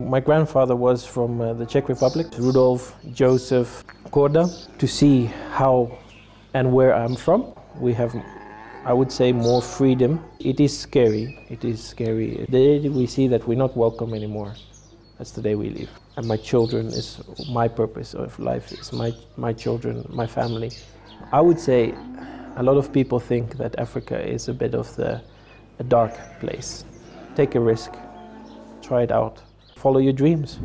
My grandfather was from the Czech Republic, Rudolf Joseph Korda. To see how and where I'm from, we have, I would say, more freedom. It is scary. It is scary. The day we see that we're not welcome anymore, that's the day we leave. And my children is my purpose of life. It's my children, my family. I would say a lot of people think that Africa is a bit of a dark place. Take a risk. Try it out. Follow your dreams.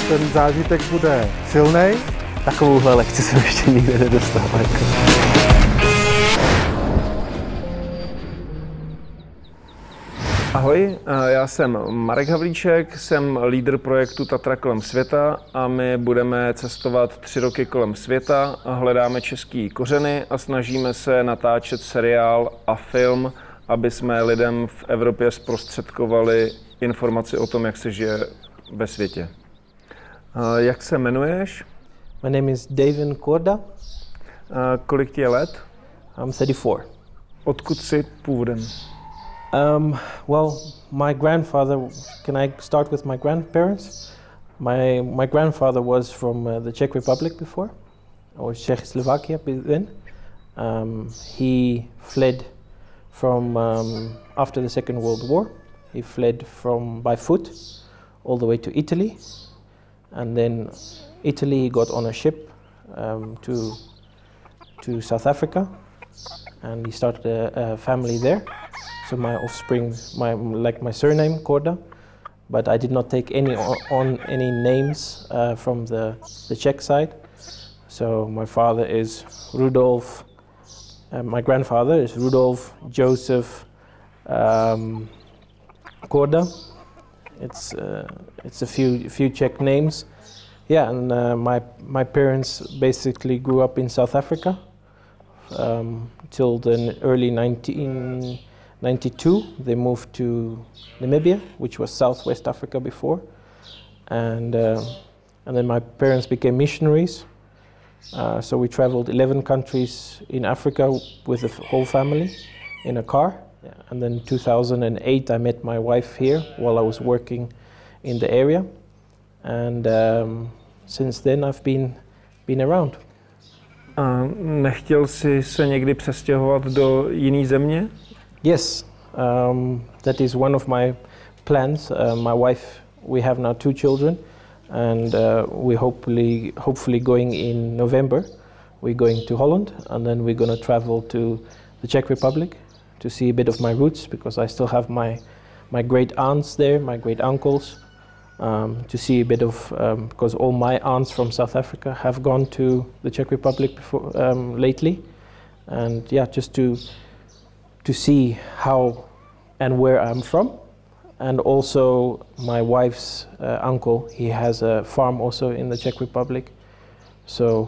Ten zážitek bude silný. Takovouhle lekci jsem ještě nikdy nedostal. Ahoj, já jsem Marek Havlíček, jsem lídr projektu Tatra kolem světa a my budeme cestovat 3 roky kolem světa a hledáme český kořeny a snažíme se natáčet seriál a film, aby jsme lidem v Evropě zprostředkovali informaci o tom, jak se žije ve světě. Jak se jmenuješ? My name is Davin Corda. Kolik ti je let? I'm 34. Odkud jsi původem? Well, my grandfather, can I start with my grandparents? My grandfather was from the Czech Republic before, or Czechoslovakia then. He fled from, after the Second World War, he fled by foot all the way to Italy. And then Italy, he got on a ship to South Africa, and he started a family there. So my offspring, like my surname, Korda, but I did not take any names from the Czech side. So my father is Rudolf, my grandfather is Rudolf Joseph Korda. It's a few Czech names. Yeah, and my parents basically grew up in South Africa till the early 1992. They moved to Namibia, which was Southwest Africa before, and then my parents became missionaries. So we traveled 11 countries in Africa with the whole family in a car. Yeah. And then 2008 I met my wife here while I was working in the area, and since then I've been around. Nechtěl jsi se někdy přestěhovat do jiné země? Yes, that is one of my plans. My wife, we have now 2 children, and we hopefully going in November. We're going to Holland, and then we're going to travel to the Czech Republic to see a bit of my roots, because I still have my great aunts there, my great uncles, to see a bit of, because all my aunts from South Africa have gone to the Czech Republic before, lately, and yeah, just to see how and where I'm from. And also my wife's uncle, he has a farm also in the Czech Republic, so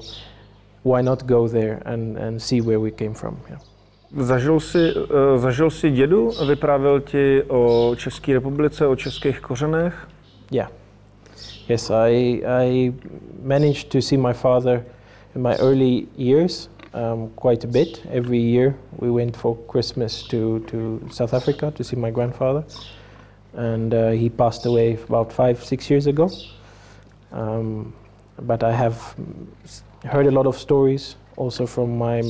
why not go there and see where we came from. Yeah. Zažil jsi dědu? Vyprávěl ti o České republice, o českých kořenech? Yeah. Yes, I managed to see my father in my early years quite a bit. Every year we went for Christmas to South Africa to see my grandfather, and he passed away about 5-6 years ago. But I have heard a lot of stories also from my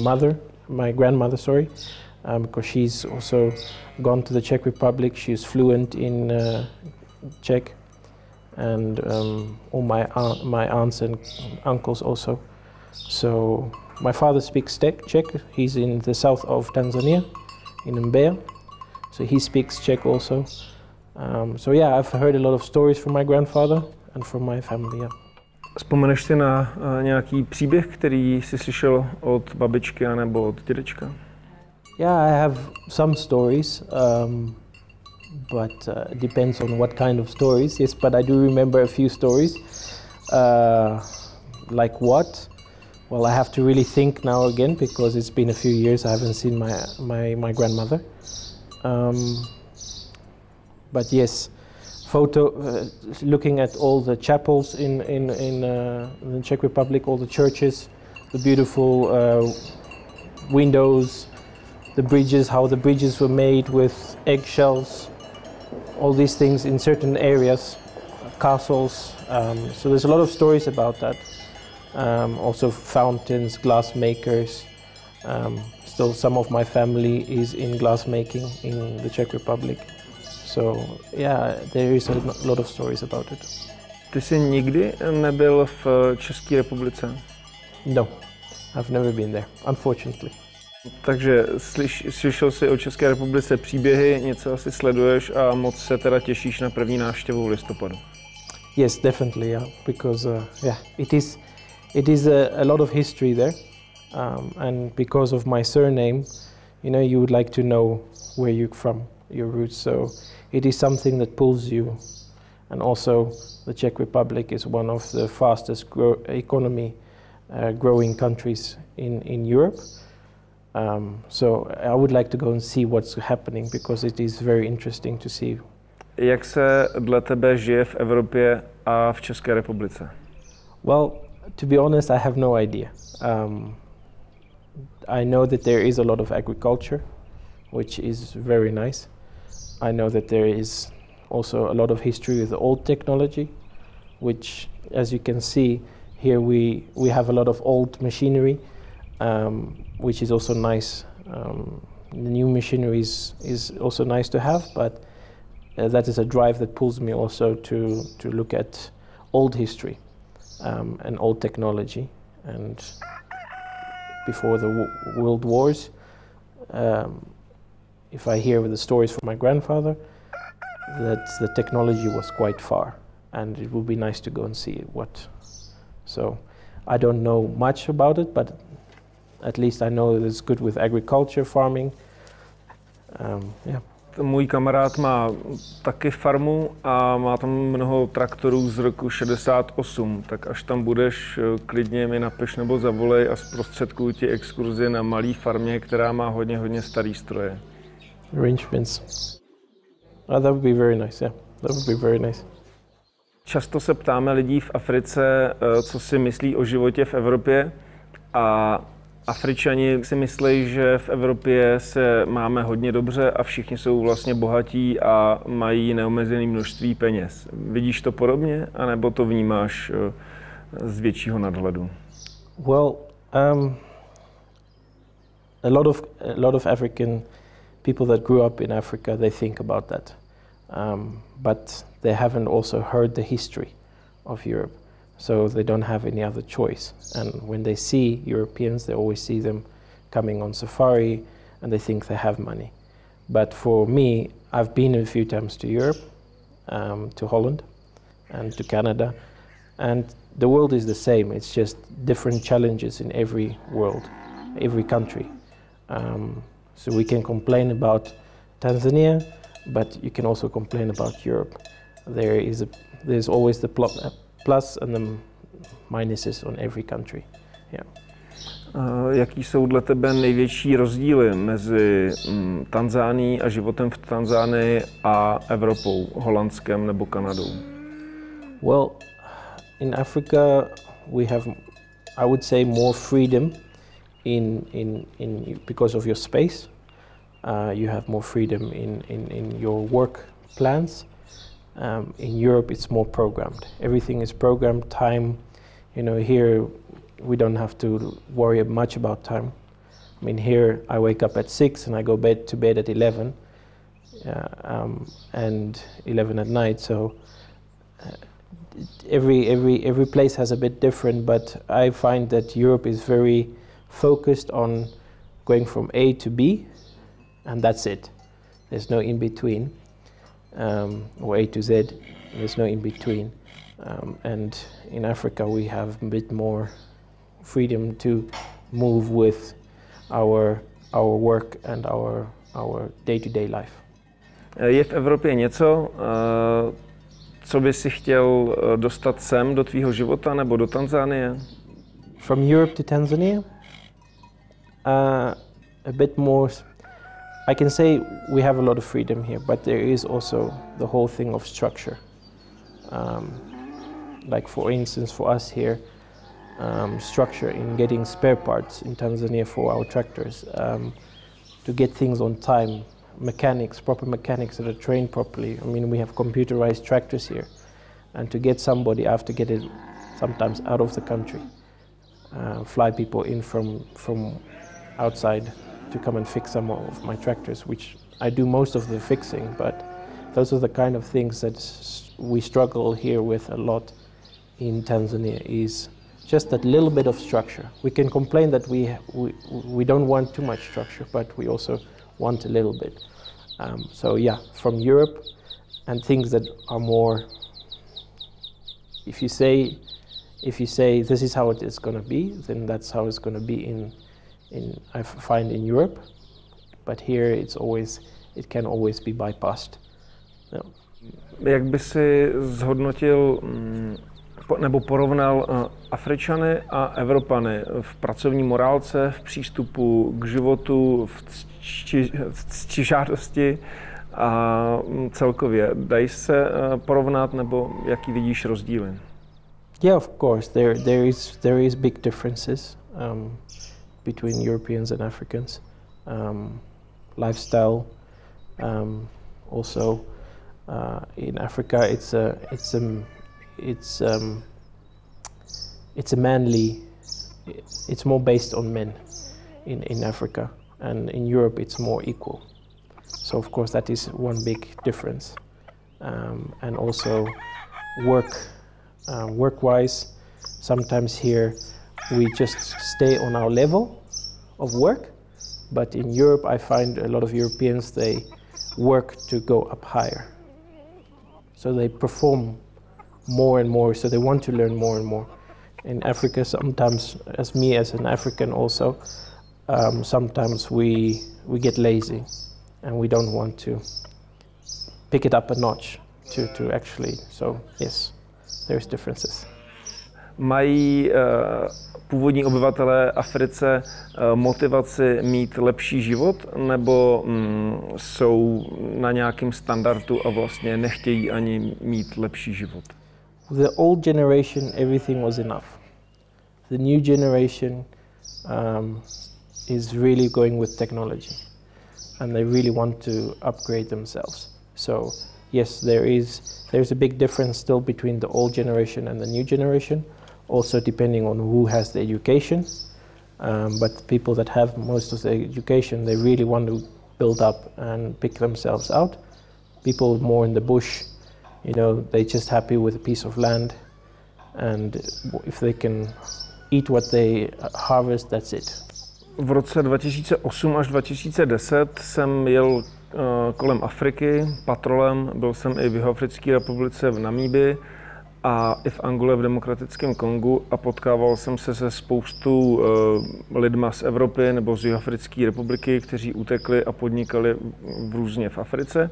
grandmother, sorry, because she's also gone to the Czech Republic. She's fluent in Czech, and all my aunts and uncles also. So my father speaks Czech. He's in the south of Tanzania, in Mbeya, so he speaks Czech also. So yeah, I've heard a lot of stories from my grandfather and from my family. Yeah. Vzpomeneš si na nějaký příběh, který jsi slyšel od babičky nebo od dědečka? Yeah, I have some stories, but it depends on what kind of stories. Yes, but I do remember a few stories. Like what? Well, I have to really think now again, because it's been a few years I haven't seen my grandmother. But yes, looking at all the chapels in the Czech Republic, all the churches, the beautiful windows, the bridges, how the bridges were made with eggshells, all these things in certain areas, castles. So there's a lot of stories about that. Also fountains, glass makers. Still some of my family is in glass making in the Czech Republic. So yeah, there is a lot of stories about it. Ty jsi nikdy nebyl v České republice? No, I've never been there, unfortunately. Takže slyšel jsi o České republice příběhy, něco asi sleduješ a moc se teda těšíš na první návštěvu v listopadu. Yes, definitely, yeah, because yeah, it is a lot of history there, and because of my surname, you know, you would like to know where you're from, your roots. So it is something that pulls you, and also the Czech Republic is one of the fastest growing countries in Europe. So I would like to go and see what's happening because it is very interesting to see. Jak se dle tebe žije v Evropě a v České republice? Well, to be honest, I have no idea. I know that there is a lot of agriculture, which is very nice. I know that there is also a lot of history with the old technology, which, as you can see, here we have a lot of old machinery, which is also nice. The new machinery is also nice to have, but that is a drive that pulls me also to look at old history and old technology. And before the world wars, if I hear the stories from my grandfather, that the technology was quite far, and it would be nice to go and see what. So I don't know much about it, but at least I know that it's good with agriculture, farming. Yeah. Můj kamarád má taky farmu a má tam mnoho traktorů z roku 68, tak až tam budeš, klidně mi napiš nebo zavolej a zprostředkuju ti exkurzi na malý farmě, která má hodně starý stroje. Arrangements. That would be very nice, yeah. That would be very nice. Často se ptáme lidí v Africe, co si myslí o životě v Evropě, a Afričani si myslí, že v Evropě se máme hodně dobře a všichni jsou vlastně bohatí a mají neomezené množství peněz. Vidíš to podobně, anebo to vnímáš z většího nadhledu? Well, a lot of African people that grew up in Africa, they think about that, but they haven't also heard the history of Europe. So they don't have any other choice. And when they see Europeans, they always see them coming on safari and they think they have money. But for me, I've been a few times to Europe, to Holland and to Canada, and the world is the same. It's just different challenges in every world, every country. So we can complain about Tanzania, but you can also complain about Europe. There's always the plus and the minuses on every country. Yeah. Jaký jsou dle tebe největší rozdíly mezi Tanzánií a životem v Tanzánii a Evropou, Holandskem nebo Kanadou? Well, in Africa we have, I would say, more freedom because of your space. You have more freedom in your work plans. In Europe, it's more programmed. Everything is programmed. Time, you know, here we don't have to worry much about time. I mean, here I wake up at 6 and I go to bed at 11, and 11 at night. So every place has a bit different. But I find that Europe is very focused on going from A to B, and that's it. There's no in between. Or A to Z, there's no in between. And in Africa we have a bit more freedom to move with our work and our day-to-day life. Je v Evropě něco, co by si chtěl dostat sem do tvýho života nebo do Tanzánie? From Europe to Tanzania? A bit more. I can say we have a lot of freedom here, but there is also the whole thing of structure. Like for instance, for us here, structure in getting spare parts in Tanzania for our tractors. to get things on time, mechanics, proper mechanics that are trained properly. I mean, we have computerized tractors here, and to get somebody, I have to get it sometimes out of the country, fly people in from outside to come and fix some of my tractors, which I do most of the fixing, but those are the kind of things that we struggle here with a lot in Tanzania, is just that little bit of structure. We can complain that we don't want too much structure, but we also want a little bit. So yeah, from Europe, and things that are more, if you say this is how it is going to be, then that's how it's going to be I find in Europe, but here it can always be bypassed. No. Jak by si zhodnotil nebo porovnal Afričany a Evropany v pracovní morálce, v přístupu k životu, v ctižádosti a celkově? Dají se porovnat, nebo jaký vidíš rozdíly? Yeah, of course. There is big differences between Europeans and Africans. Lifestyle, also in Africa, it's a manly. It's more based on men in Africa, and in Europe it's more equal. So of course that is one big difference, and also work-wise. Sometimes here we just stay on our level of work, but in Europe I find a lot of Europeans, they work to go up higher. So they perform more and more, so they want to learn more and more. In Africa, sometimes, as an African also, sometimes we get lazy and we don't want to pick it up a notch to actually, so yes, there's differences. Mají původní obyvatelé Africe motivaci mít lepší život, nebo jsou na nějakém standardu a vlastně nechtějí ani mít lepší život? The old generation, everything was enough. The new generation is really going with technology, and they really want to upgrade themselves. So yes, there's a big difference still between the old generation and the new generation, also depending on who has the education. But people that have most of the education, they really want to build up and pick themselves out. People more in the bush, they're just happy with a piece of land, and if they can eat what they harvest, that's it. V roce 2008 až 2010 jsem jel kolem Afriky patrolem, byl jsem i v Jihoafrické republice, v Namíbii a i v Angole, v Demokratickém Kongu, a potkával jsem se se spoustu lidma z Evropy nebo z Jihoafrické republiky, kteří utekli a podnikali různě v Africe.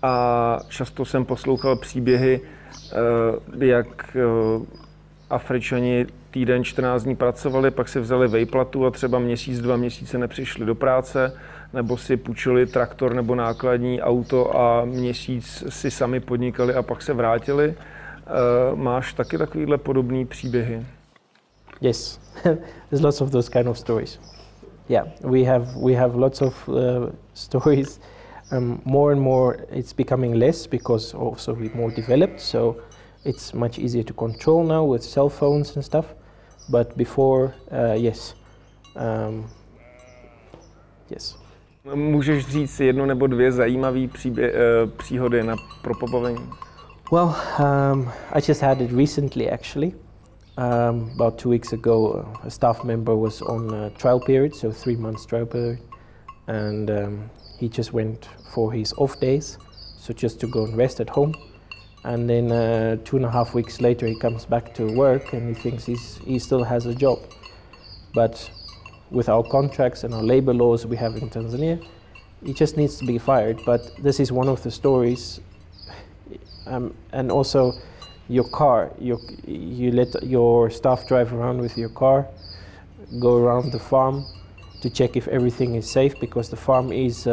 A často jsem poslouchal příběhy, jak Afričani týden 14 dní pracovali, pak si vzali vejplatu a třeba měsíc, 2 měsíce nepřišli do práce, nebo si půjčili traktor nebo nákladní auto a měsíc si sami podnikali a pak se vrátili. Máš taky takovýhle podobný příběhy? Yes, there's lots of those kind of stories. Yeah, we have lots of stories. More and more it's becoming less because also we're more developed, so it's much easier to control now with cell phones and stuff. But before, yes. Yes. Můžeš říct jedno nebo dvě zajímavé příhody pro pobavení? Well, I just had it recently actually. About 2 weeks ago, a staff member was on a trial period, so 3 months trial period, and he just went for his off days, so just to go and rest at home. And then 2.5 weeks later he comes back to work and he thinks he still has a job. But with our contracts and our labor laws we have in Tanzania, he just needs to be fired. But this is one of the stories. And also your car, you let your staff drive around with your car, go around the farm to check if everything is safe, because the farm is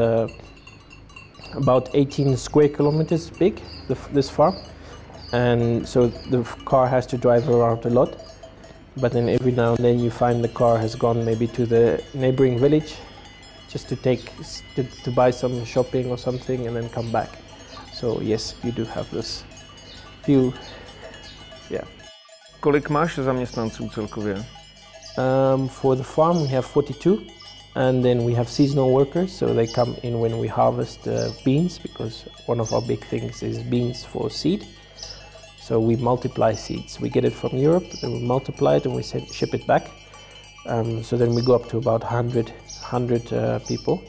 about 18 square kilometers big, this farm, and so the car has to drive around a lot. But then every now and then you find the car has gone maybe to the neighboring village, just to buy some shopping or something and then come back. So yes, you do have this few, yeah. Kolik máš zaměstnanců celkově? For the farm we have 42, and then we have seasonal workers, so they come in when we harvest beans, because one of our big things is beans for seed. So we multiply seeds. We get it from Europe, then we multiply it and we ship it back. So then we go up to about 100 people.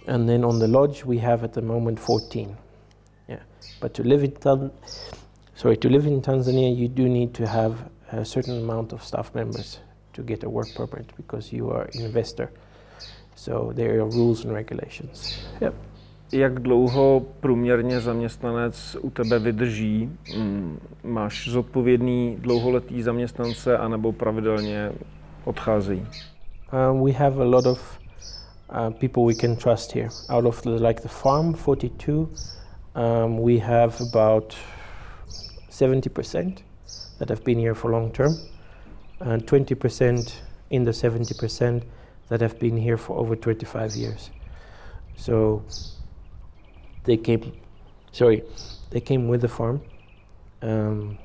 And then on the lodge we have at the moment 14. Yeah, but to live in Tanzania you do need to have a certain amount of staff members to get a work permit, because you are an investor. So there are rules and regulations. Yep. Jak dlouho průměrně zaměstnanec u tebe vydrží? Máš zodpovědný dlouholetý zaměstnance, anebo pravidelně odcházejí? We have a lot of people we can trust here. Out of the farm 42, we have about 70% that have been here for long term, and 20% in the 70% that have been here for over 25 years. So they came with the farm, and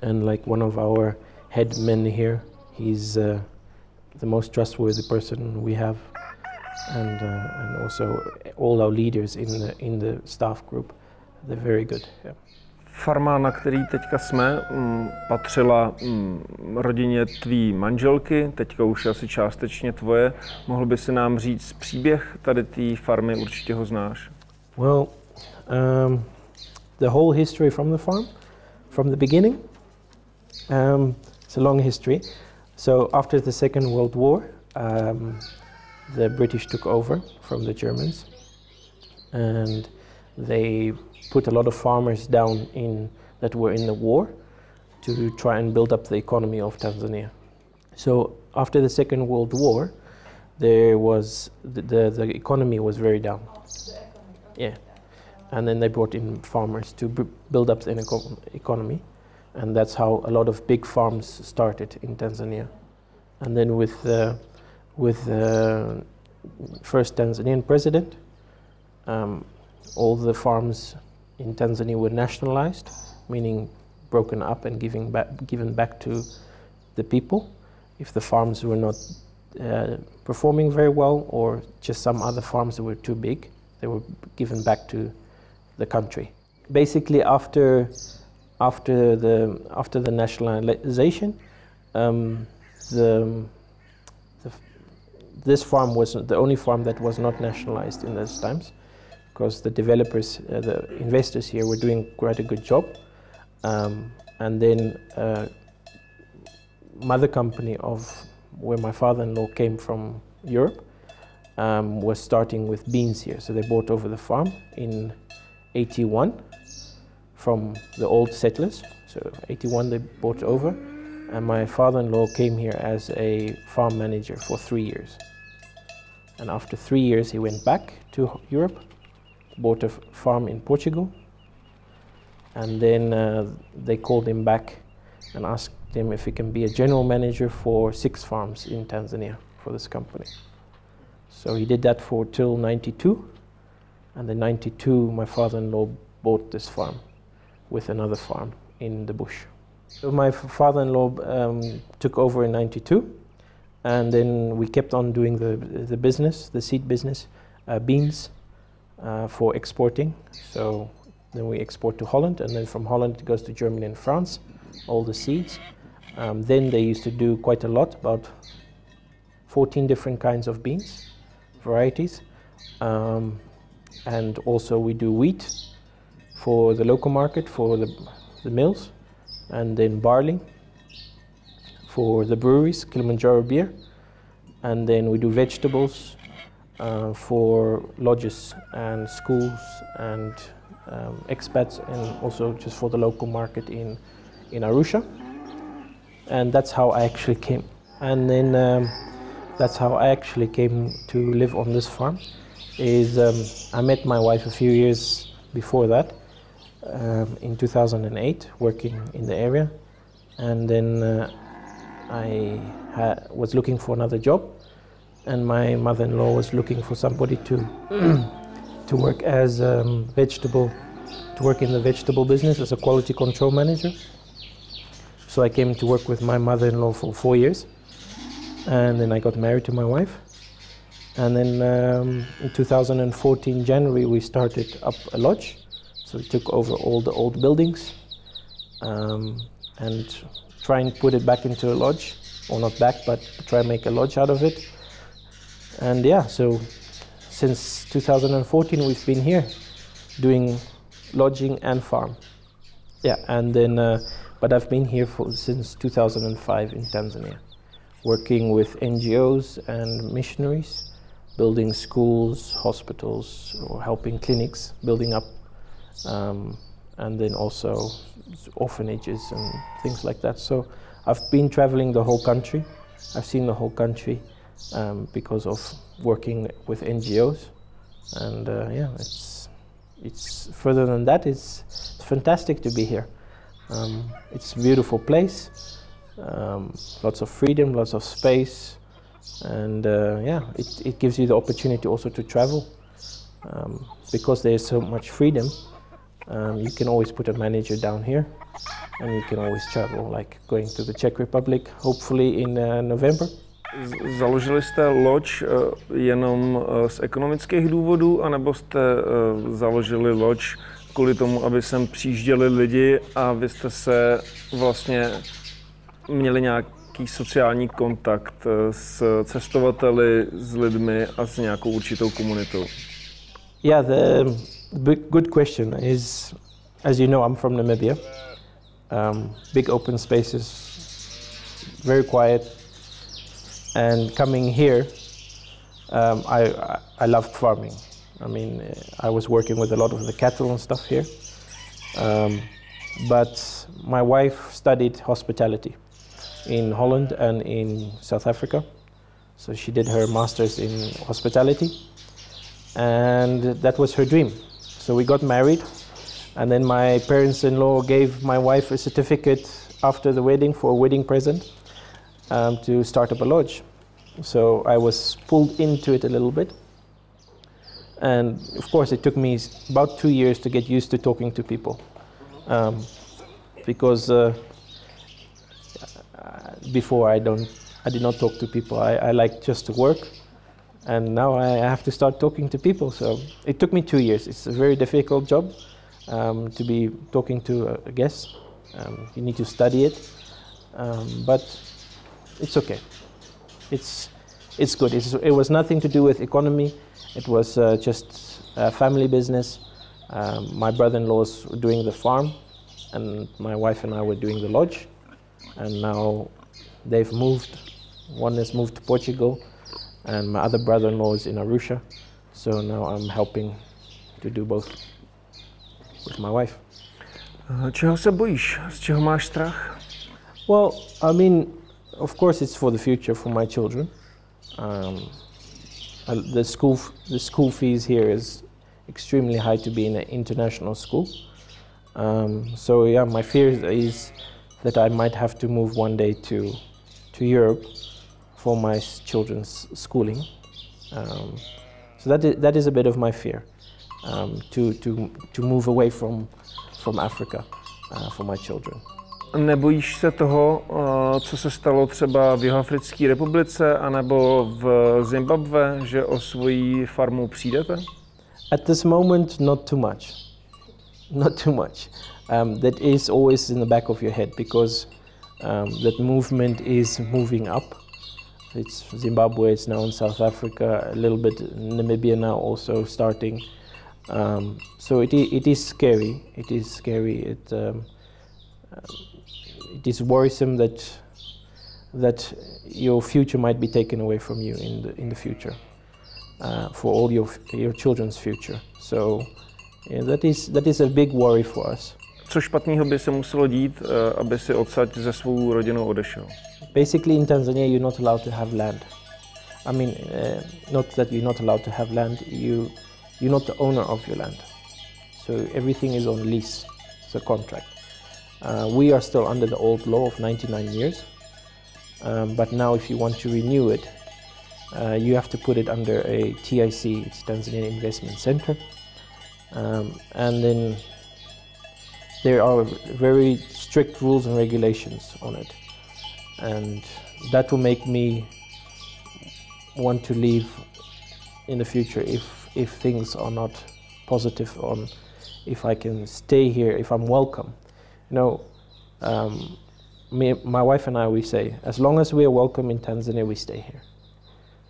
like one of our head men here, he's the most trustworthy person we have, and also all our leaders in the staff group, they're very good. Yeah. Farma, na který teďka jsme, patřila rodině tvý manželky, teďka už asi částečně tvoje. Mohl by si nám říct příběh tady té farmy, určitě ho znáš. Well, the whole history from the farm, from the beginning, it's a long history. So after the Second World War, the British took over from the Germans, and they put a lot of farmers down that were in the war to try and build up the economy of Tanzania. So after the Second World War, there was the economy was very down. Yeah, and then they brought in farmers to build up the economy, and that's how a lot of big farms started in Tanzania. And then with the first Tanzanian president, all the farms in Tanzania were nationalized, meaning broken up and given back to the people. If the farms were not performing very well, or just some other farms that were too big, they were given back to the country. Basically, after the nationalization, this farm was the only farm that was not nationalized in those times, because the developers, the investors here were doing quite a good job. And then mother company of where my father-in-law came from Europe was starting with beans here. So they bought over the farm in 81 from the old settlers. So 81 they bought over, and my father-in-law came here as a farm manager for 3 years. And after 3 years he went back to Europe, bought a farm in Portugal, and then they called him back and asked him if he can be a general manager for 6 farms in Tanzania for this company. So he did that for till 92, and in 92 my father-in-law bought this farm with another farm in the bush. So my father-in-law took over in 92, and then we kept on doing the business, the seed business, beans for exporting. So then we export to Holland, and then from Holland it goes to Germany and France, all the seeds. Then they used to do quite a lot, about 14 different kinds of beans, varieties. And also we do wheat for the local market, for the mills, and then barley for the breweries, Kilimanjárem beer. And then we do vegetables for lodges and schools and expats, and also just for the local market in Arusha. And that's how I actually came. And then that's how I actually came to live on this farm. I met my wife a few years before that, in 2008, working in the area. And then I was looking for another job, and my mother-in-law was looking for somebody to to work as to work in the vegetable business as a quality control manager. So I came to work with my mother-in-law for 4 years, and then I got married to my wife. And then in 2014 January we started up a lodge. So we took over all the old buildings and try and put it back into a lodge, or not back, but try and make a lodge out of it. And yeah, so since 2014 we've been here doing lodging and farm. Yeah, and then but I've been here since 2005 in Tanzania, working with NGOs and missionaries, building schools, hospitals, or helping clinics, building up, and then also orphanages and things like that. So I've been traveling the whole country. I've seen the whole country because of working with NGOs, and yeah, it's further than that. It's fantastic to be here. It's a beautiful place, lots of freedom, lots of space, and yeah, it gives you the opportunity also to travel because there is so much freedom. You can always put a manager down here, and you can always travel, like going to the Czech Republic, hopefully in November. Založili jste loď jenom z ekonomických důvodů, anebo jste založili loď kvůli tomu, aby sem přijížděli lidi a vy jste se vlastně měli nějaký sociální kontakt s cestovateli, s lidmi a s nějakou určitou komunitou? Yeah, the good question is, as you know, I'm from Namibia. Big open spaces, very quiet. And coming here, I loved farming. I mean, I was working with a lot of the cattle and stuff here. But my wife studied hospitality in Holland and in South Africa. So she did her master's in hospitality, and that was her dream. So we got married, and then my parents-in-law gave my wife a certificate after the wedding for a wedding present to start up a lodge. So I was pulled into it a little bit. And of course it took me about 2 years to get used to talking to people. Because before I did not talk to people. I liked just to work. And now I have to start talking to people. So it took me 2 years. It's a very difficult job to be talking to a guest. You need to study it. But it's okay. It's good. It was nothing to do with economy. It was just a family business. My brother-in-law was doing the farm, and my wife and I were doing the lodge. And now they've moved. One has moved to Portugal, and my other brother-in-law is in Arusha. So now I'm helping to do both with my wife. Čeho se bojíš? Z čeho máš strach? Well, I mean, of course it's for the future, for my children. The school fees here is extremely high to be in an international school. So yeah, my fear is that I might have to move one day to Europe for my children's schooling. So that is a bit of my fear, to move away from Africa for my children. Nebojíš se toho, co se stalo třeba v Jihoafrické republice anebo v Zimbabwe, že o svoji farmu přijdete? At this moment, not too much. Not too much. That is always in the back of your head because that movement is moving up. It's Zimbabwe, it's now in South Africa, a little bit Namibia now also starting. So it is scary. It is scary. It is worrisome that your future might be taken away from you in the future, for all your children's future. So yeah, that is a big worry for us. Co špatného by se muselo dít, aby si odsaď se svou rodinou odešel? Basically, in Tanzania, you're not allowed to have land. I mean, not that you're not allowed to have land. You're not the owner of your land. So everything is on lease. It's a contract. We are still under the old law of 99 years, but now if you want to renew it, you have to put it under a TIC, it's Tanzanian Investment Center. And then there are very strict rules and regulations on it. And that will make me want to leave in the future if things are not positive on if I can stay here, if I'm welcome. You know, my wife and I, we say, as long as we are welcome in Tanzania, we stay here.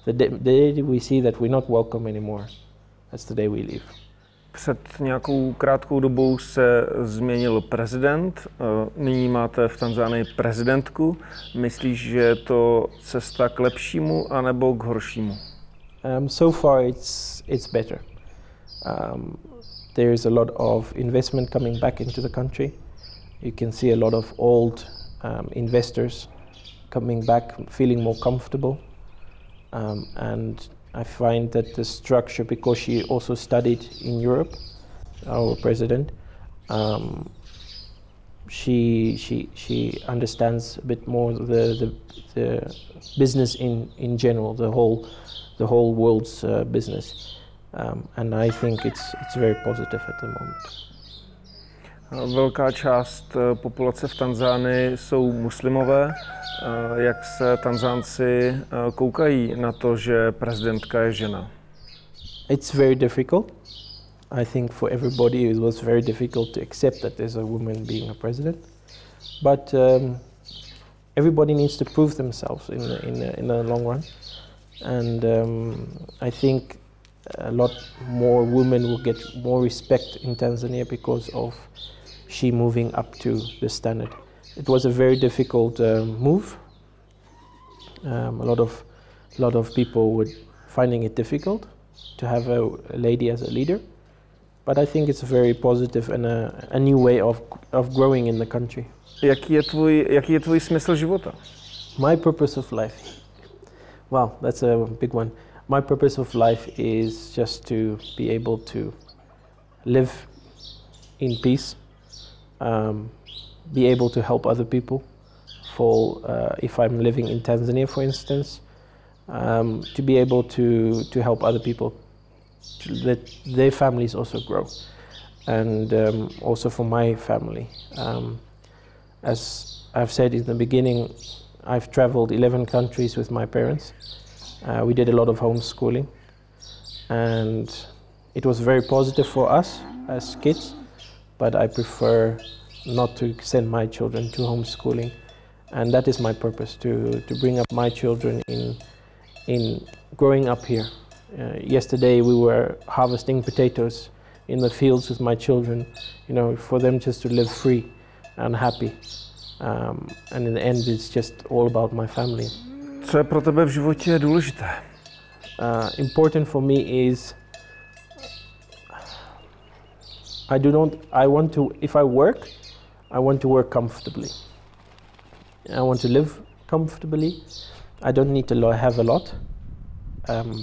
The day we see that we're not welcome anymore, that's the day we leave. Před nějakou krátkou dobou se změnil prezident, nyní máte v Tanzanii prezidentku. Myslíš, že je to cesta k lepšímu anebo k horšímu? So far it's better. There is a lot of investment coming back into the country. You can see a lot of old investors coming back, feeling more comfortable. And I find that the structure, because she also studied in Europe, our president, she understands a bit more the business in general, the whole world's business, and I think it's very positive at the moment. Velká část populace v Tanzánii jsou muslimové. Jak se Tanzánci koukají na to, že prezidentka je žena? It's very difficult. I think for everybody it was very difficult to accept that there's a woman being a president. But everybody needs to prove themselves in the long run. And I think a lot more women will get more respect in Tanzania because of she moving up to the standard. It was a very difficult move. A lot of people were finding it difficult to have a lady as a leader, but I think it's very positive and a new way of growing in the country. Jaký je tvůj smysl života? My purpose of life. Wow, that's a big one. My purpose of life is just to be able to live in peace. Be able to help other people. If I'm living in Tanzania, for instance, to be able to help other people, let their families also grow, and also for my family. As I've said in the beginning, I've traveled 11 countries with my parents. We did a lot of homeschooling, and it was very positive for us as kids, but I prefer not to send my children to homeschooling, and that is my purpose, to bring up my children in growing up here. Yesterday we were harvesting potatoes in the fields with my children, you know, for them just to live free and happy, and in the end it's just all about my family. Co je pro tebe v životě důležité? Important for me is if I work, I want to work comfortably. I want to live comfortably. I don't need to have a lot,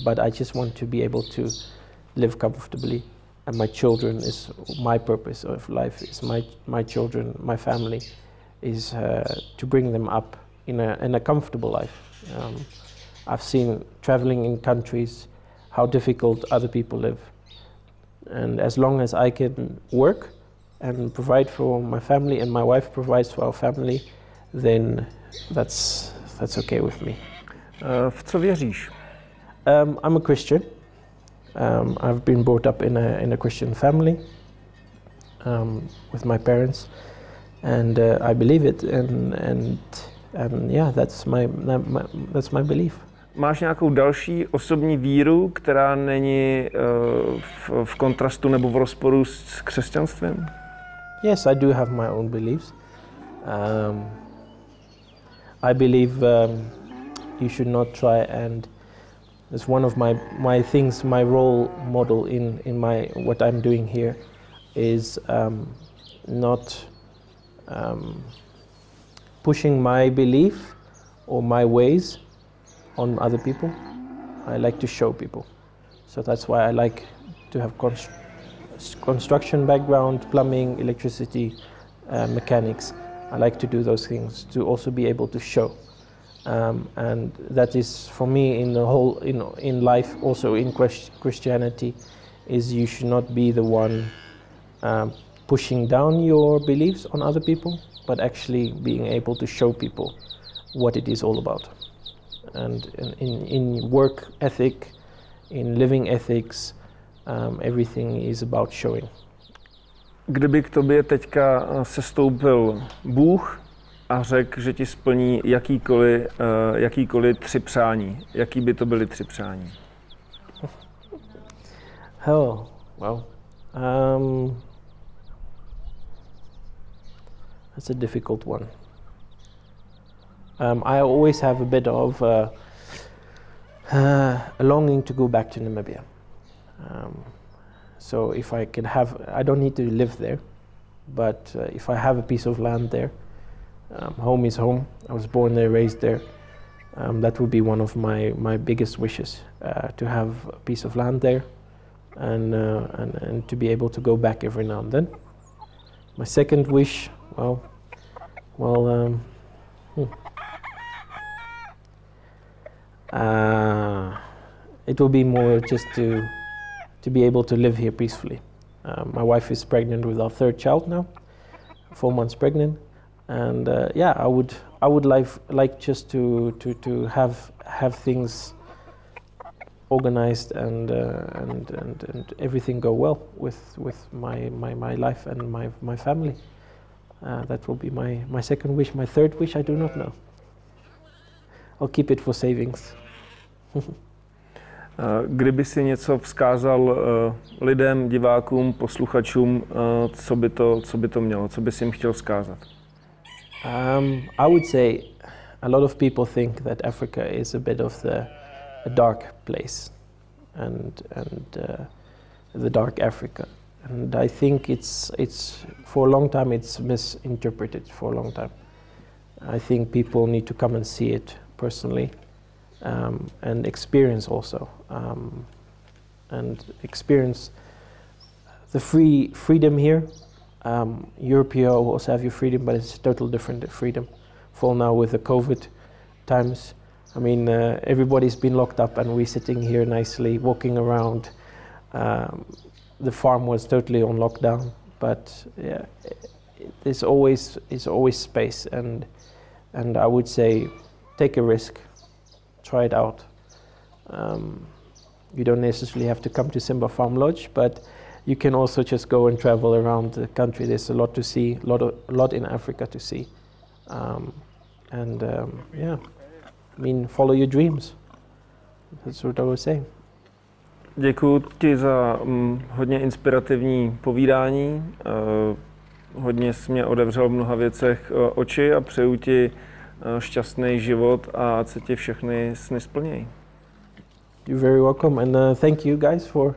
but I just want to be able to live comfortably. And my children is my purpose of life. Is my children, my family, is to bring them up in a comfortable life. I've seen traveling in countries how difficult other people live, and as long as I can work and provide for my family, and my wife provides for our family, then that's okay with me. V co věříš? I'm a Christian. I've been brought up in a Christian family with my parents, and I believe it, and yeah, that's my belief. Máš nějakou další osobní víru, která není v kontrastu nebo v rozporu s křesťanstvím? Yes, I do have my own beliefs. I believe you should not try, and it's one of my things. My role model in what I'm doing here is not pushing my belief or my ways on other people. I like to show people. So that's why I like to have construction background, plumbing, electricity, mechanics. I like to do those things to also be able to show. and that is for me in the whole in life, also in Christianity, is you should not be the one pushing down your beliefs on other people, but actually being able to show people what it is all about. And in work ethic, in living ethics, everything is about showing. Kdyby k tobě teďka sestoupil Bůh a řekl, že ti splní jakýkoliv 3 přání, jaký by to byly 3 přání? Oh, well, that's a difficult one. I always have a bit of a longing to go back to Namibia. So if I can have, I don't need to live there, but if I have a piece of land there, home is home. I was born there, raised there. That would be one of my biggest wishes, to have a piece of land there, and to be able to go back every now and then. My second wish, it will be more just to be able to live here peacefully. My wife is pregnant with our 3rd child now, 4 months pregnant, and yeah, I would like just to have things organized and everything go well with my life and my family. That will be my second wish. My third wish, I do not know. I'll keep it for savings. Kdyby si něco vzkázal lidem, divákům, posluchačům, co by to mělo? Co bys jim chtěl vzkázat? I would say a lot of people think that Africa is a bit of a dark place, and the dark Africa. And I think it's for a long time it's misinterpreted for a long time. I think people need to come and see it personally, and experience also, and experience the freedom here. Europe, you also have your freedom, but it's a total different freedom. For now with the COVID times, I mean, everybody's been locked up and we're sitting here nicely, walking around. The farm was totally on lockdown, but yeah, there's always space, and I would say take a risk, try it out. You don't necessarily have to come to Simba Farm Lodge, but you can also just go and travel around the country. There's a lot to see, a lot in Africa to see, yeah, I mean, follow your dreams. That's what I was saying. Děkuji ti za hodně inspirativní povídání. Hodně jsi mě otevřel v mnoha věcech oči a přeju ti šťastný život a ať se ti všechny sny splnějí. You're very welcome, and thank you guys for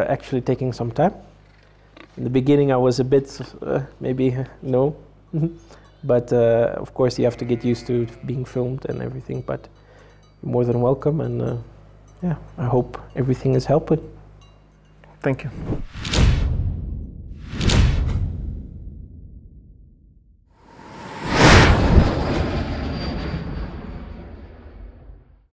actually taking some time. In the beginning I was a bit maybe no, but of course you have to get used to being filmed and everything, but you're more than welcome, and yeah, I hope everything is helping. Thank you.